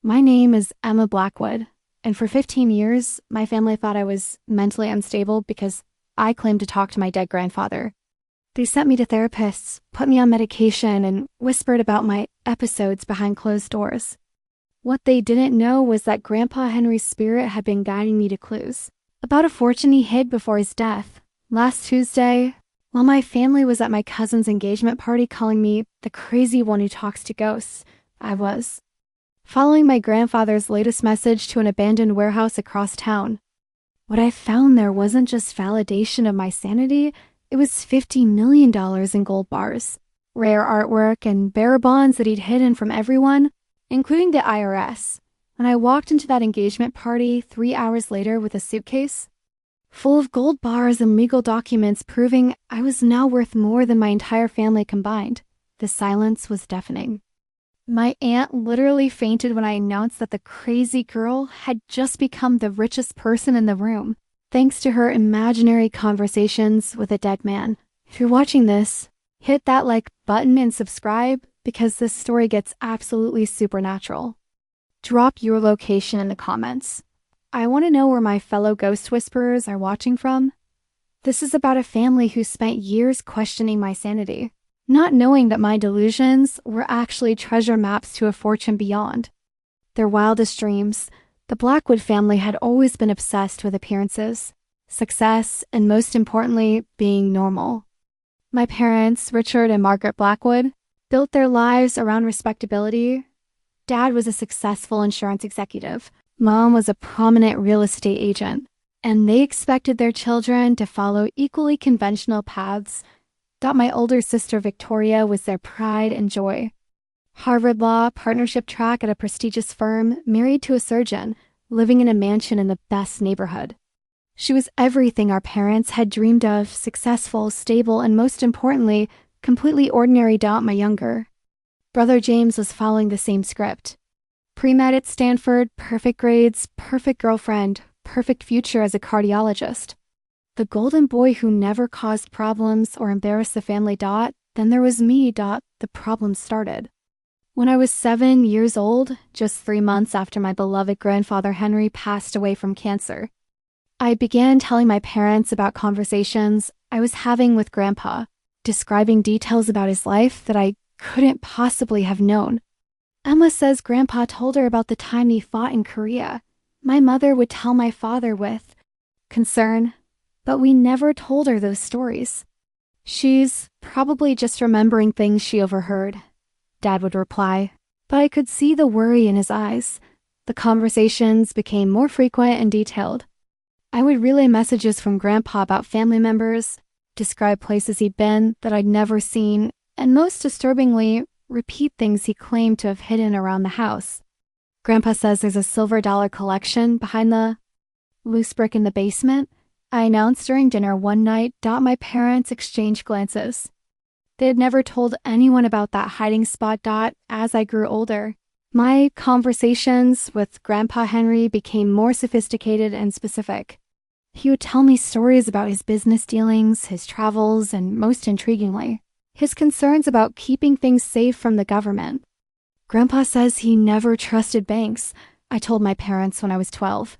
My name is Emma Blackwood, and for 15 years, my family thought I was mentally unstable because I claimed to talk to my dead grandfather. They sent me to therapists, put me on medication, and whispered about my episodes behind closed doors. What they didn't know was that Grandpa Henry's spirit had been guiding me to clues about a fortune he hid before his death. Last Tuesday, while my family was at my cousin's engagement party calling me the crazy one who talks to ghosts, I was following my grandfather's latest message to an abandoned warehouse across town. What I found there wasn't just validation of my sanity, it was $50 million in gold bars, rare artwork, and bearer bonds that he'd hidden from everyone, including the IRS. When I walked into that engagement party 3 hours later with a suitcase full of gold bars and legal documents proving I was now worth more than my entire family combined, the silence was deafening. My aunt literally fainted when I announced that the crazy girl had just become the richest person in the room, thanks to her imaginary conversations with a dead man. If you're watching this, hit that like button and subscribe because this story gets absolutely supernatural. Drop your location in the comments. I want to know where my fellow ghost whisperers are watching from. This is about a family who spent years questioning my sanity, not knowing that my delusions were actually treasure maps to a fortune beyond. Their wildest dreams, the Blackwood family had always been obsessed with appearances, success, and most importantly, being normal. My parents, Richard and Margaret Blackwood, built their lives around respectability. Dad was a successful insurance executive. Mom was a prominent real estate agent, and they expected their children to follow equally conventional paths. Thought my older sister Victoria was their pride and joy. Harvard Law, partnership track at a prestigious firm, married to a surgeon, living in a mansion in the best neighborhood. She was everything our parents had dreamed of, successful, stable, and most importantly, completely ordinary my younger. Brother James was following the same script. Pre-med at Stanford, perfect grades, perfect girlfriend, perfect future as a cardiologist. The golden boy who never caused problems or embarrassed the family. Then there was me. The problem started. When I was 7 years old, just 3 months after my beloved grandfather Henry passed away from cancer, I began telling my parents about conversations I was having with Grandpa, describing details about his life that I couldn't possibly have known. Emma says Grandpa told her about the time he fought in Korea. My mother would tell my father with concern, but we never told her those stories. She's probably just remembering things she overheard, Dad would reply, but I could see the worry in his eyes. The conversations became more frequent and detailed. I would relay messages from Grandpa about family members, describe places he'd been that I'd never seen, and most disturbingly, repeat things he claimed to have hidden around the house. Grandpa says there's a silver dollar collection behind the loose brick in the basement. I announced during dinner one night. My parents exchanged glances. They had never told anyone about that hiding spot. As I grew older, my conversations with Grandpa Henry became more sophisticated and specific. He would tell me stories about his business dealings, his travels, and most intriguingly, his concerns about keeping things safe from the government. Grandpa says he never trusted banks, I told my parents when I was 12.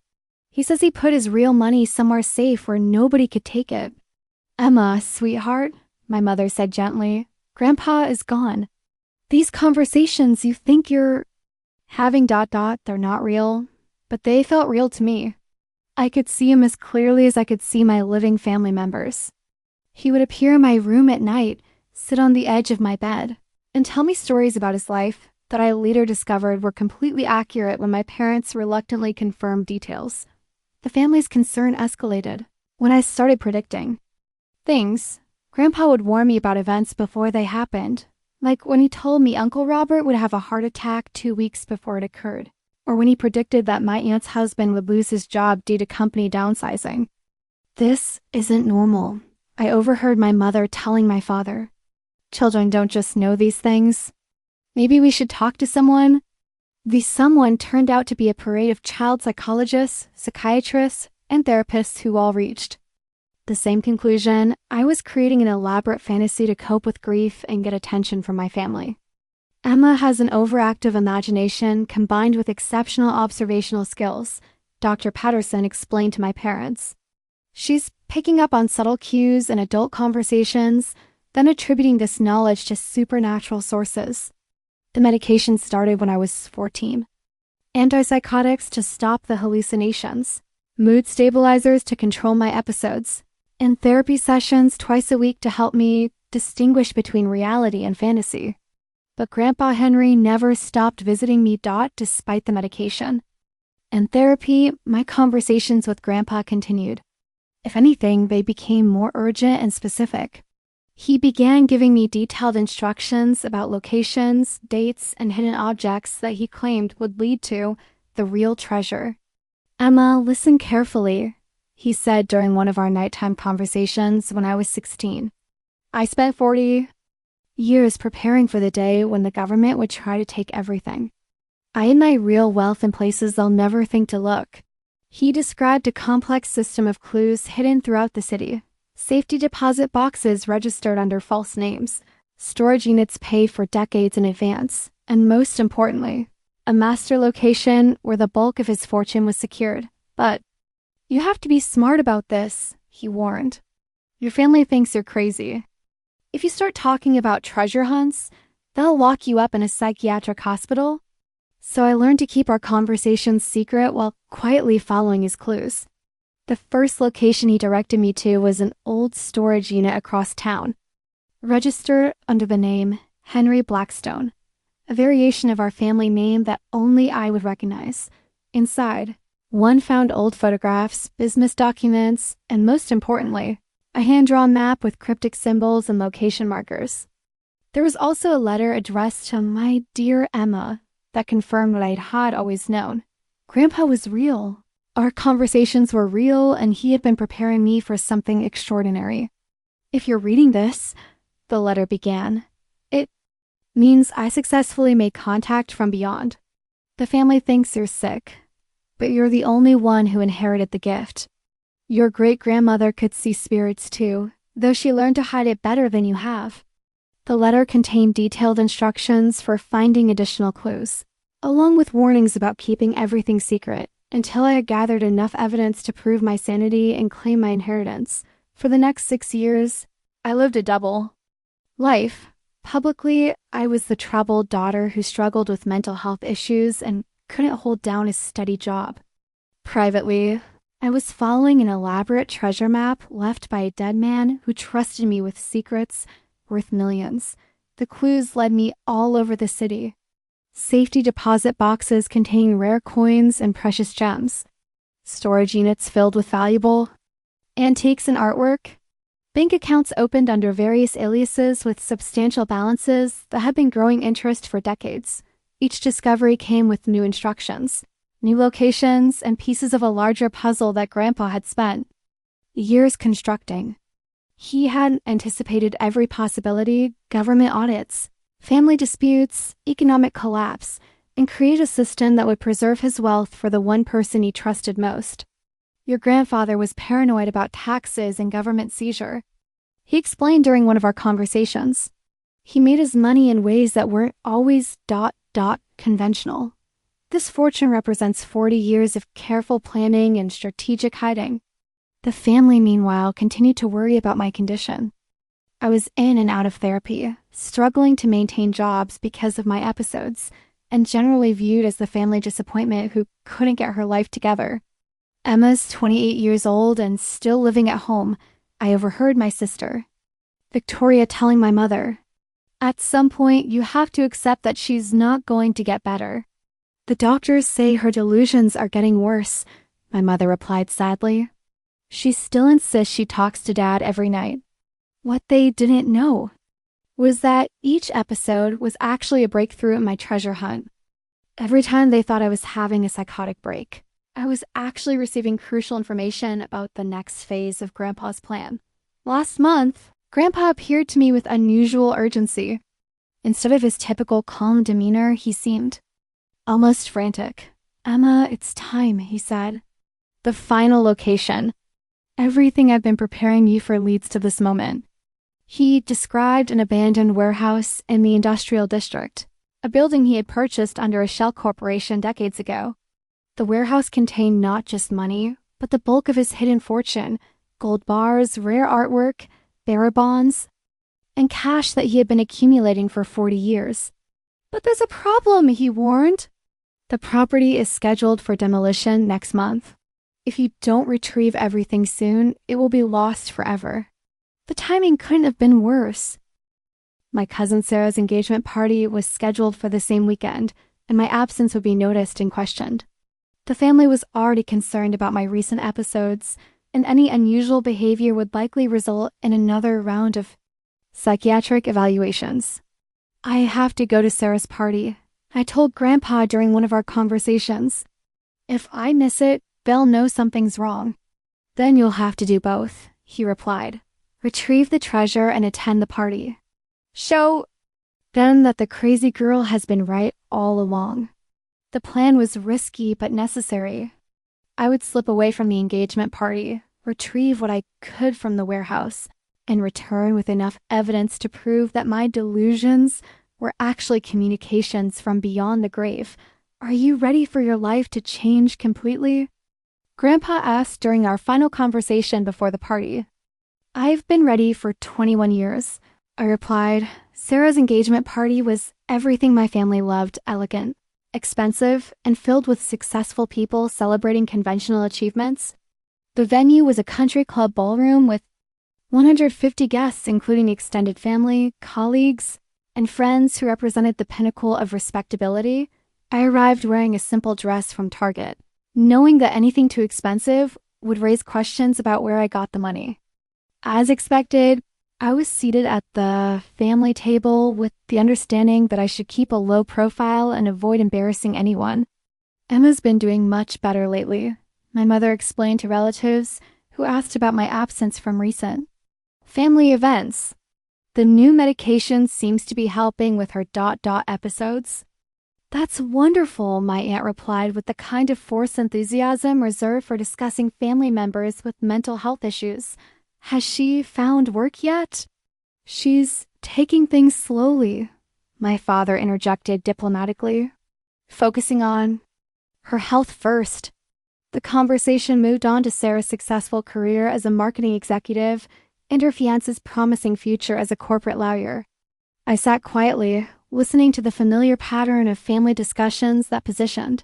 He says he put his real money somewhere safe where nobody could take it. Emma, sweetheart, my mother said gently, Grandpa is gone. These conversations you think you're having. They're not real, but they felt real to me. I could see him as clearly as I could see my living family members. He would appear in my room at night, sit on the edge of my bed, and tell me stories about his life that I later discovered were completely accurate when my parents reluctantly confirmed details. The family's concern escalated when I started predicting things. Grandpa would warn me about events before they happened, like when he told me Uncle Robert would have a heart attack 2 weeks before it occurred, or when he predicted that my aunt's husband would lose his job due to company downsizing. This isn't normal, I overheard my mother telling my father. Children don't just know these things. Maybe we should talk to someone. The someone turned out to be a parade of child psychologists, psychiatrists, and therapists who all reached the same conclusion. I was creating an elaborate fantasy to cope with grief and get attention from my family. Emma has an overactive imagination combined with exceptional observational skills, Dr. Patterson explained to my parents. She's picking up on subtle cues in adult conversations, then attributing this knowledge to supernatural sources. The medication started when I was 14. Antipsychotics to stop the hallucinations, mood stabilizers to control my episodes, and therapy sessions twice a week to help me distinguish between reality and fantasy. But Grandpa Henry never stopped visiting me. Despite the medication. In therapy, my conversations with Grandpa continued. If anything, they became more urgent and specific. He began giving me detailed instructions about locations, dates, and hidden objects that he claimed would lead to the real treasure. Emma, listen carefully, he said during one of our nighttime conversations when I was 16. I spent 40 years preparing for the day when the government would try to take everything. I hid my real wealth in places they'll never think to look. He described a complex system of clues hidden throughout the city. Safety deposit boxes registered under false names, storage units paid for decades in advance, and most importantly, a master location where the bulk of his fortune was secured. But you have to be smart about this, he warned. Your family thinks you're crazy. If you start talking about treasure hunts, they'll lock you up in a psychiatric hospital. So I learned to keep our conversations secret while quietly following his clues. The first location he directed me to was an old storage unit across town, registered under the name Henry Blackstone, a variation of our family name that only I would recognize. Inside, one found old photographs, business documents, and most importantly, a hand-drawn map with cryptic symbols and location markers. There was also a letter addressed to my dear Emma that confirmed what I'd had always known. Grandpa was real. Our conversations were real, and he had been preparing me for something extraordinary. If you're reading this, the letter began, it means I successfully made contact from beyond. The family thinks you're sick, but you're the only one who inherited the gift. Your great-grandmother could see spirits too, though she learned to hide it better than you have. The letter contained detailed instructions for finding additional clues, along with warnings about keeping everything secret until I had gathered enough evidence to prove my sanity and claim my inheritance. For the next 6 years, I lived a double life. Publicly, I was the troubled daughter who struggled with mental health issues and couldn't hold down a steady job. Privately, I was following an elaborate treasure map left by a dead man who trusted me with secrets worth millions. The clues led me all over the city. Safety deposit boxes containing rare coins and precious gems. Storage units filled with valuable antiques and artwork. Bank accounts opened under various aliases with substantial balances that had been growing interest for decades. Each discovery came with new instructions, new locations, and pieces of a larger puzzle that Grandpa had spent years constructing. He had anticipated every possibility: government audits, family disputes, economic collapse, and create a system that would preserve his wealth for the one person he trusted most. Your grandfather was paranoid about taxes and government seizure. He explained during one of our conversations. He made his money in ways that weren't always ... conventional. This fortune represents 40 years of careful planning and strategic hiding. The family, meanwhile, continued to worry about my condition. I was in and out of therapy, struggling to maintain jobs because of my episodes, and generally viewed as the family disappointment who couldn't get her life together. Emma's 28 years old and still living at home. I overheard my sister, Victoria, telling my mother, "At some point, you have to accept that she's not going to get better." "The doctors say her delusions are getting worse," my mother replied sadly. She still insists she talks to Dad every night. What they didn't know was that each episode was actually a breakthrough in my treasure hunt. Every time they thought I was having a psychotic break, I was actually receiving crucial information about the next phase of Grandpa's plan. Last month, Grandpa appeared to me with unusual urgency. Instead of his typical calm demeanor, he seemed almost frantic. "Emma, it's time," he said. "The final location. Everything I've been preparing you for leads to this moment." He described an abandoned warehouse in the industrial district, a building he had purchased under a shell corporation decades ago. The warehouse contained not just money, but the bulk of his hidden fortune: gold bars, rare artwork, bearer bonds, and cash that he had been accumulating for 40 years. "But there's a problem," he warned. "The property is scheduled for demolition next month. If you don't retrieve everything soon, it will be lost forever." The timing couldn't have been worse. My cousin Sarah's engagement party was scheduled for the same weekend, and my absence would be noticed and questioned. The family was already concerned about my recent episodes, and any unusual behavior would likely result in another round of psychiatric evaluations. "I have to go to Sarah's party," I told Grandpa during one of our conversations. "If I miss it, they'll know something's wrong." "Then you'll have to do both," he replied. "Retrieve the treasure and attend the party. Show them that the crazy girl has been right all along." The plan was risky but necessary. I would slip away from the engagement party, retrieve what I could from the warehouse, and return with enough evidence to prove that my delusions were actually communications from beyond the grave. "Are you ready for your life to change completely?" Grandpa asked during our final conversation before the party. "I've been ready for 21 years, I replied. Sarah's engagement party was everything my family loved: elegant, expensive, and filled with successful people celebrating conventional achievements. The venue was a country club ballroom with 150 guests, including extended family, colleagues, and friends who represented the pinnacle of respectability. I arrived wearing a simple dress from Target, knowing that anything too expensive would raise questions about where I got the money. As expected, I was seated at the family table with the understanding that I should keep a low profile and avoid embarrassing anyone. "Emma's been doing much better lately," my mother explained to relatives who asked about my absence from recent family events. "The new medication seems to be helping with her ... episodes." "That's wonderful," my aunt replied with the kind of forced enthusiasm reserved for discussing family members with mental health issues. "Has she found work yet?" "She's taking things slowly," my father interjected diplomatically, "focusing on her health first." The conversation moved on to Sarah's successful career as a marketing executive and her fiance's promising future as a corporate lawyer. I sat quietly, listening to the familiar pattern of family discussions that positioned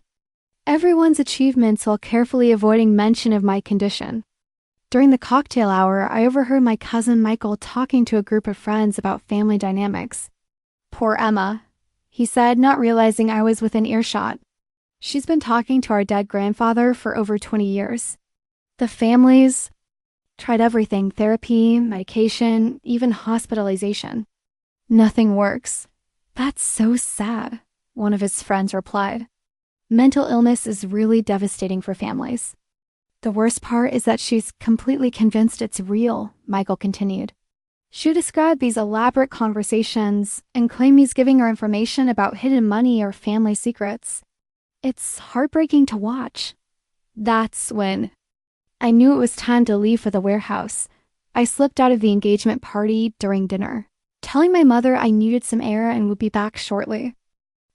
everyone's achievements while carefully avoiding mention of my condition. During the cocktail hour, I overheard my cousin Michael talking to a group of friends about family dynamics. "Poor Emma," he said, not realizing I was within earshot. "She's been talking to our dead grandfather for over 20 years. The family's tried everything: therapy, medication, even hospitalization. Nothing works." "That's so sad," one of his friends replied. "Mental illness is really devastating for families. The worst part is that she's completely convinced it's real," Michael continued. "She described these elaborate conversations and claimed he's giving her information about hidden money or family secrets. It's heartbreaking to watch." That's when I knew it was time to leave for the warehouse. I slipped out of the engagement party during dinner, telling my mother I needed some air and would be back shortly.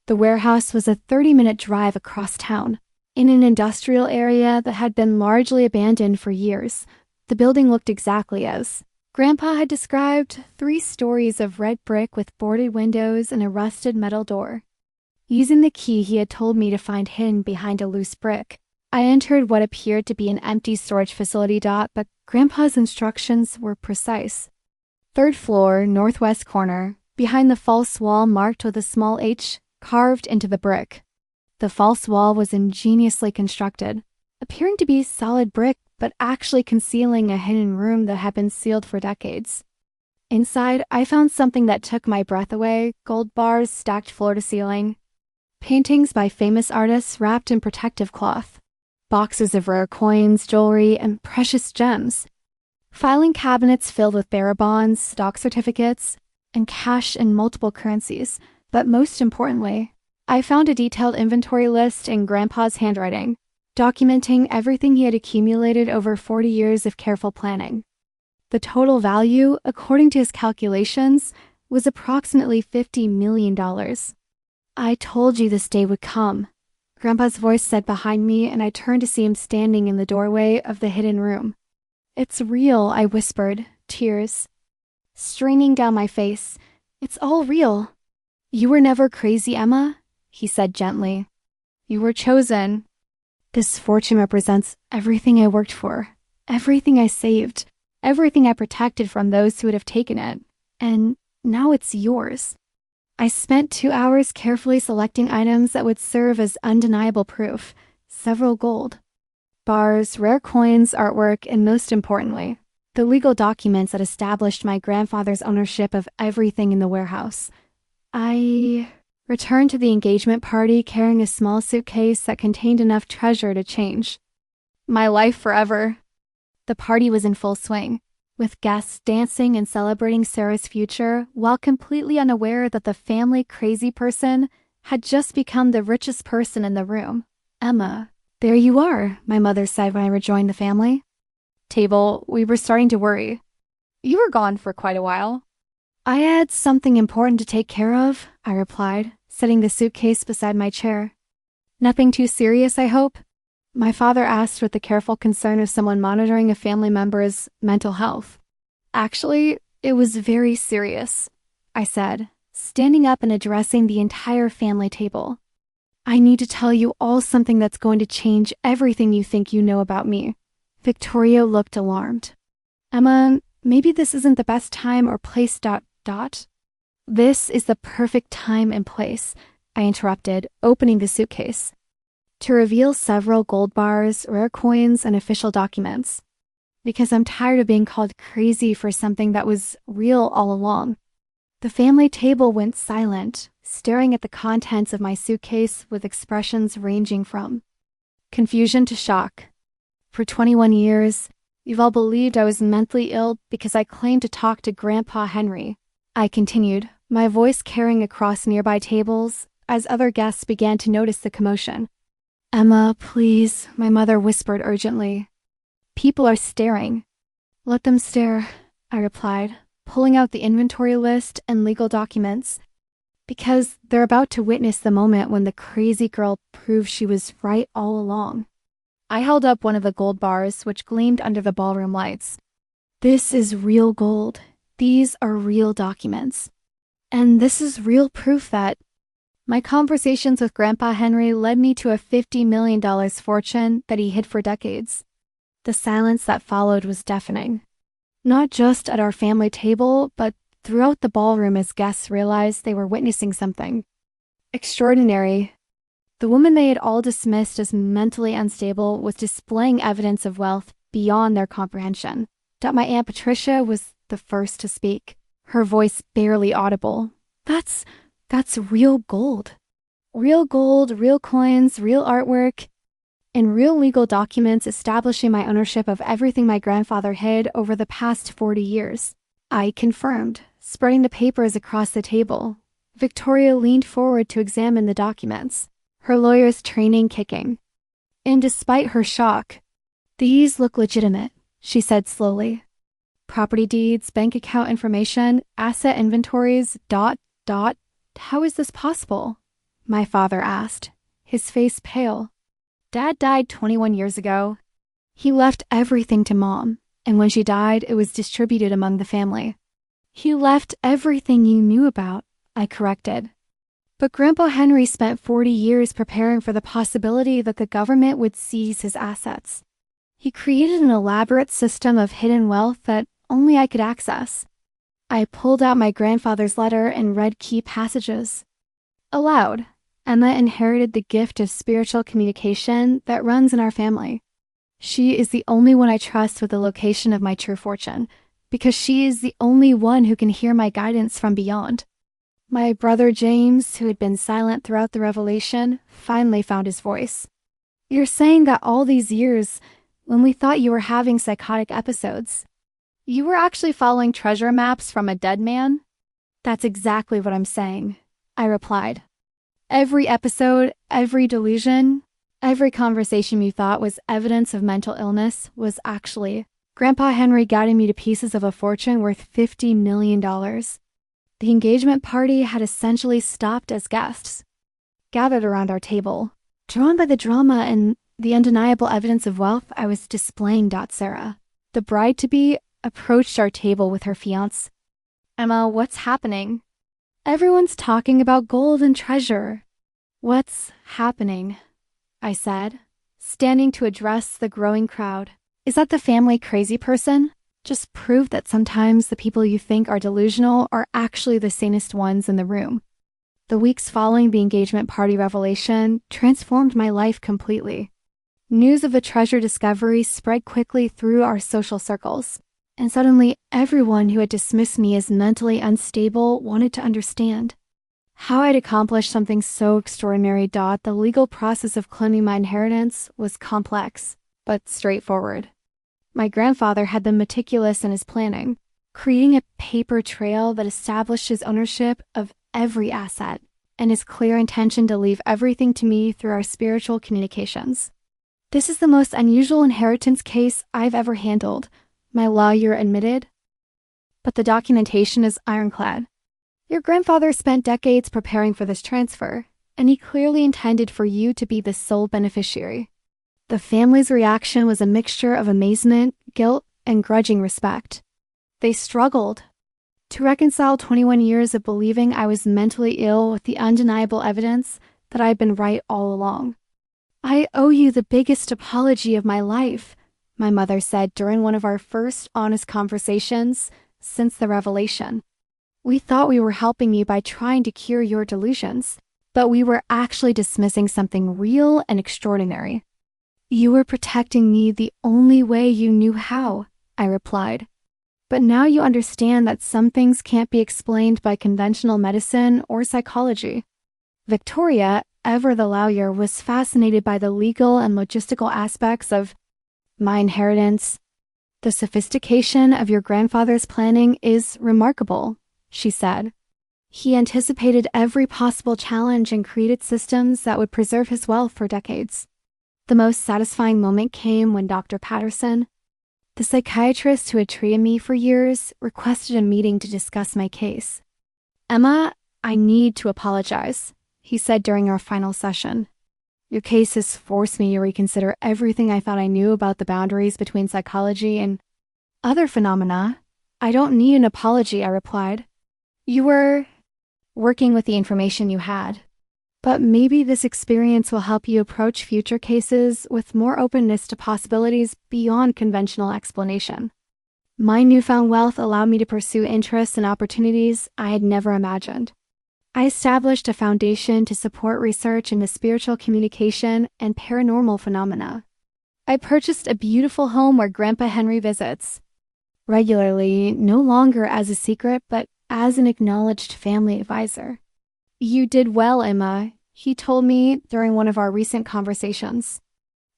The warehouse was a 30-minute drive across town, in an industrial area that had been largely abandoned for years. The building looked exactly as Grandpa had described: 3 stories of red brick with boarded windows and a rusted metal door. Using the key he had told me to find hidden behind a loose brick, I entered what appeared to be an empty storage facility. But Grandpa's instructions were precise. 3rd floor, northwest corner, behind the false wall marked with a small H carved into the brick. The false wall was ingeniously constructed, appearing to be solid brick, but actually concealing a hidden room that had been sealed for decades. Inside, I found something that took my breath away: gold bars stacked floor to ceiling, paintings by famous artists wrapped in protective cloth, boxes of rare coins, jewelry, and precious gems, filing cabinets filled with bearer bonds, stock certificates, and cash in multiple currencies. But most importantly, I found a detailed inventory list in Grandpa's handwriting, documenting everything he had accumulated over 40 years of careful planning. The total value, according to his calculations, was approximately $50 million. I told you this day would come, Grandpa's voice said behind me, and I turned to see him standing in the doorway of the hidden room. It's real, I whispered, tears streaming down my face. It's all real. You were never crazy, Emma, he said gently. You were chosen. This fortune represents everything I worked for, everything I saved, everything I protected from those who would have taken it. And now it's yours. I spent 2 hours carefully selecting items that would serve as undeniable proof. Several gold bars, rare coins, artwork, and most importantly, the legal documents that established my grandfather's ownership of everything in the warehouse. I returned to the engagement party carrying a small suitcase that contained enough treasure to change my life forever. The party was in full swing, with guests dancing and celebrating Sarah's future while completely unaware that the family crazy person had just become the richest person in the room. Emma, there you are, my mother said when I rejoined the family table. We were starting to worry. You were gone for quite a while. I had something important to take care of, I replied, setting the suitcase beside my chair. Nothing too serious, I hope? My father asked with the careful concern of someone monitoring a family member's mental health. Actually, it was very serious, I said, standing up and addressing the entire family table. I need to tell you all something that's going to change everything you think you know about me. Victoria looked alarmed. Emma, maybe this isn't the best time or place ... This is the perfect time and place, I interrupted, opening the suitcase, to reveal several gold bars, rare coins, and official documents. Because I'm tired of being called crazy for something that was real all along. The family table went silent, staring at the contents of my suitcase with expressions ranging from confusion to shock. For 21 years, you've all believed I was mentally ill because I claimed to talk to Grandpa Henry. I continued, my voice carrying across nearby tables as other guests began to notice the commotion. Emma, please, my mother whispered urgently. People are staring. Let them stare, I replied, pulling out the inventory list and legal documents, because they're about to witness the moment when the crazy girl proved she was right all along. I held up one of the gold bars, which gleamed under the ballroom lights. This is real gold. These are real documents. And this is real proof that my conversations with Grandpa Henry led me to a $50 million fortune that he hid for decades. The silence that followed was deafening. Not just at our family table, but throughout the ballroom as guests realized they were witnessing something extraordinary. The woman they had all dismissed as mentally unstable was displaying evidence of wealth beyond their comprehension. That my Aunt Patricia was the first to speak, her voice barely audible. That's real gold. Real gold, real coins, real artwork, and real legal documents establishing my ownership of everything my grandfather hid over the past 40 years. I confirmed, spreading the papers across the table. Victoria leaned forward to examine the documents, her lawyer's training kicking. And despite her shock, these look legitimate, she said slowly. Property deeds, bank account information, asset inventories, ... How is this possible? My father asked, his face pale. Dad died 21 years ago. He left everything to Mom, and when she died, it was distributed among the family. He left everything you knew about, I corrected. But Grandpa Henry spent 40 years preparing for the possibility that the government would seize his assets. He created an elaborate system of hidden wealth that only I could access. I pulled out my grandfather's letter and read key passages. Aloud, Emma inherited the gift of spiritual communication that runs in our family. She is the only one I trust with the location of my true fortune, because she is the only one who can hear my guidance from beyond. My brother James, who had been silent throughout the revelation, finally found his voice. You're saying that all these years, when we thought you were having psychotic episodes, you were actually following treasure maps from a dead man? That's exactly what I'm saying, I replied. Every episode, every delusion, every conversation you thought was evidence of mental illness was actually Grandpa Henry guiding me to pieces of a fortune worth $50 million. The engagement party had essentially stopped as guests. gathered around our table. Drawn by the drama and the undeniable evidence of wealth I was displaying, Sarah, the bride-to-be, approached our table with her fiancé. Emma, what's happening? Everyone's talking about gold and treasure. What's happening? I said, standing to address the growing crowd. Is that the family crazy person? Just prove that sometimes the people you think are delusional are actually the sanest ones in the room. The weeks following the engagement party revelation transformed my life completely. News of the treasure discovery spread quickly through our social circles, and suddenly everyone who had dismissed me as mentally unstable wanted to understand. How I'd accomplished something so extraordinary. The legal process of claiming my inheritance was complex, but straightforward. My grandfather had been meticulous in his planning, creating a paper trail that established his ownership of every asset and his clear intention to leave everything to me through our spiritual communications. This is the most unusual inheritance case I've ever handled, my lawyer admitted. But the documentation is ironclad. Your grandfather spent decades preparing for this transfer, and he clearly intended for you to be the sole beneficiary. The family's reaction was a mixture of amazement, guilt, and grudging respect. They struggled to reconcile 21 years of believing I was mentally ill with the undeniable evidence that I had been right all along. I owe you the biggest apology of my life, my mother said during one of our first honest conversations since the revelation. We thought we were helping you by trying to cure your delusions, but we were actually dismissing something real and extraordinary. You were protecting me the only way you knew how, I replied. But now you understand that some things can't be explained by conventional medicine or psychology. Victoria, ever the lawyer, was fascinated by the legal and logistical aspects of my inheritance. The sophistication of your grandfather's planning is remarkable, she said. He anticipated every possible challenge and created systems that would preserve his wealth for decades. The most satisfying moment came when Dr. Patterson, the psychiatrist who had treated me for years, requested a meeting to discuss my case. Emma, I need to apologize, he said during our final session. Your case has forced me to reconsider everything I thought I knew about the boundaries between psychology and other phenomena. I don't need an apology, I replied. You were working with the information you had. But maybe this experience will help you approach future cases with more openness to possibilities beyond conventional explanation. My newfound wealth allowed me to pursue interests and opportunities I had never imagined. I established a foundation to support research into spiritual communication and paranormal phenomena. I purchased a beautiful home where Grandpa Henry visits regularly, no longer as a secret, but as an acknowledged family advisor. You did well, Emma, he told me during one of our recent conversations.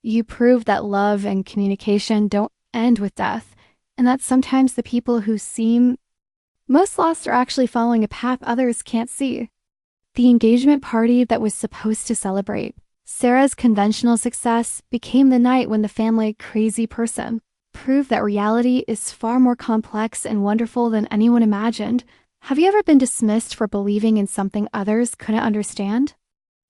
You proved that love and communication don't end with death, and that sometimes the people who seem most lost are actually following a path others can't see. The engagement party that was supposed to celebrate Sarah's conventional success became the night when the family crazy person proved that reality is far more complex and wonderful than anyone imagined. Have you ever been dismissed for believing in something others couldn't understand?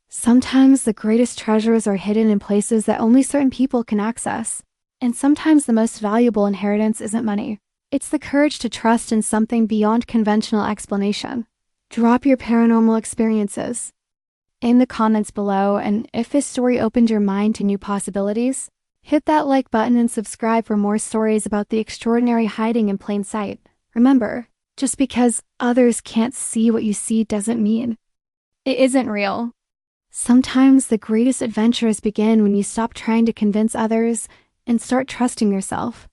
Sometimes the greatest treasures are hidden in places that only certain people can access. And sometimes the most valuable inheritance isn't money. It's the courage to trust in something beyond conventional explanation. Drop your paranormal experiences in the comments below, and if this story opened your mind to new possibilities, hit that like button and subscribe for more stories about the extraordinary hiding in plain sight. Remember, just because others can't see what you see doesn't mean it isn't real. Sometimes the greatest adventures begin when you stop trying to convince others and start trusting yourself.